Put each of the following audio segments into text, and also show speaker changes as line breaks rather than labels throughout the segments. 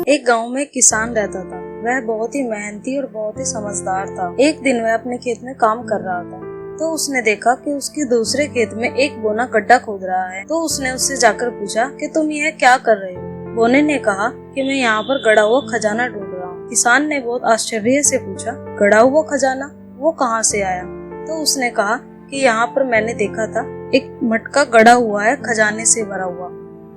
एक गांव में किसान रहता था। वह बहुत ही मेहनती और बहुत ही समझदार था। एक दिन वह अपने खेत में काम कर रहा था तो उसने देखा कि उसके दूसरे खेत में एक बोना गड्ढा खोद रहा है। तो उसने उससे जाकर पूछा कि तुम यह क्या कर रहे हो। बोने ने कहा कि मैं यहाँ पर गड़ा हुआ खजाना ढूंढ रहा हूँ। किसान ने बहुत आश्चर्य से पूछा, गड़ा हुआ खजाना, वो कहाँ से आया? तो उसने कहा कि यहाँ पर मैंने देखा था एक मटका गड़ा हुआ है खजाने से भरा हुआ।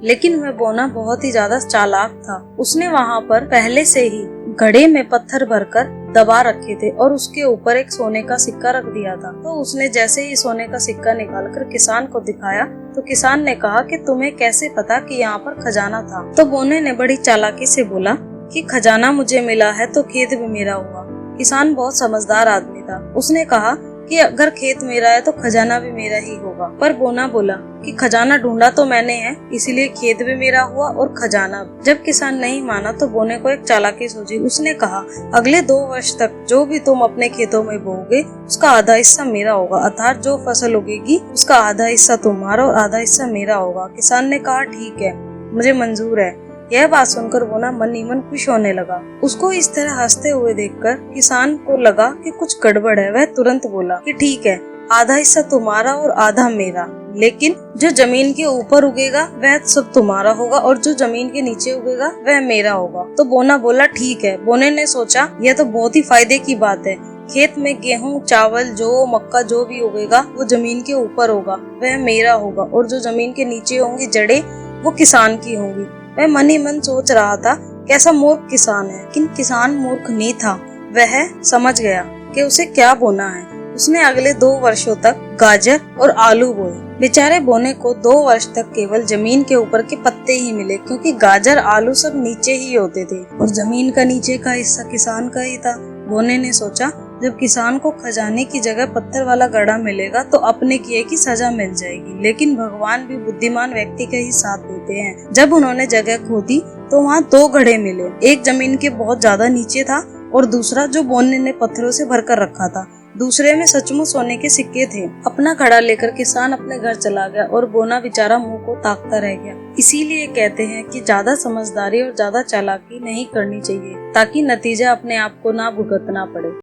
लेकिन वह बोना बहुत ही ज्यादा चालाक था। उसने वहाँ पर पहले से ही घड़े में पत्थर भरकर दबा रखे थे और उसके ऊपर एक सोने का सिक्का रख दिया था। तो उसने जैसे ही सोने का सिक्का निकालकर किसान को दिखाया तो किसान ने कहा कि तुम्हें कैसे पता कि यहाँ पर खजाना था? तो बोने ने बड़ी चालाकी से बोला कि खजाना मुझे मिला है तो खेत भी मेरा हुआ। किसान बहुत समझदार आदमी था। उसने कहा कि अगर खेत मेरा है तो खजाना भी मेरा ही होगा। पर बोना बोला कि खजाना ढूंढा तो मैंने है, इसलिए खेत भी मेरा हुआ और खजाना भी। जब किसान नहीं माना तो बोने को एक चालाकी सूझी। उसने कहा, अगले 2 वर्ष तक जो भी तुम अपने खेतों में बोओगे उसका आधा हिस्सा मेरा होगा, अर्थात जो फसल उगेगी उसका आधा हिस्सा तुम्हारा और आधा हिस्सा मेरा होगा। किसान ने कहा, ठीक है, मुझे मंजूर है। यह बात सुनकर बोना मन ही मन खुश होने लगा। उसको इस तरह हंसते हुए देखकर किसान को लगा कि कुछ गड़बड़ है। वह तुरंत बोला कि ठीक है, आधा हिस्सा तुम्हारा और आधा मेरा, लेकिन जो जमीन के ऊपर उगेगा वह सब तुम्हारा होगा और जो जमीन के नीचे उगेगा वह मेरा होगा। तो बोना बोला, ठीक है। बोने ने सोचा, यह तो बहुत ही फायदे की बात है। खेत में गेहूं, चावल, जौ, मक्का जो भी उगेगा वो जमीन के ऊपर होगा, वह मेरा होगा, और जो जमीन के नीचे होंगी जड़ें वो किसान की होंगी। वह मन ही मन सोच रहा था, कैसा मूर्ख किसान है। लेकिन किसान मूर्ख नहीं था। वह समझ गया कि उसे क्या बोना है। उसने अगले 2 वर्षों तक गाजर और आलू बोए। बेचारे बोने को 2 वर्ष तक केवल जमीन के ऊपर के पत्ते ही मिले, क्योंकि गाजर आलू सब नीचे ही होते थे और जमीन का नीचे का हिस्सा किसान का ही था। बोने ने सोचा, जब किसान को खजाने की जगह पत्थर वाला गड्ढा मिलेगा तो अपने किए की सजा मिल जाएगी। लेकिन भगवान भी बुद्धिमान व्यक्ति का ही साथ देते हैं। जब उन्होंने जगह खोदी तो वहाँ 2 घड़े मिले। एक जमीन के बहुत ज्यादा नीचे था और दूसरा जो बोने ने पत्थरों से भरकर रखा था। दूसरे में सचमुच सोने के सिक्के थे। अपना घड़ा लेकर किसान अपने घर चला गया और बोना बेचारा मुंह को ताकता रह गया। इसीलिए कहते हैं कि ज्यादा समझदारी और ज्यादा चालाकी नहीं करनी चाहिए, ताकि नतीजा अपने आप को ना भुगतना पड़े।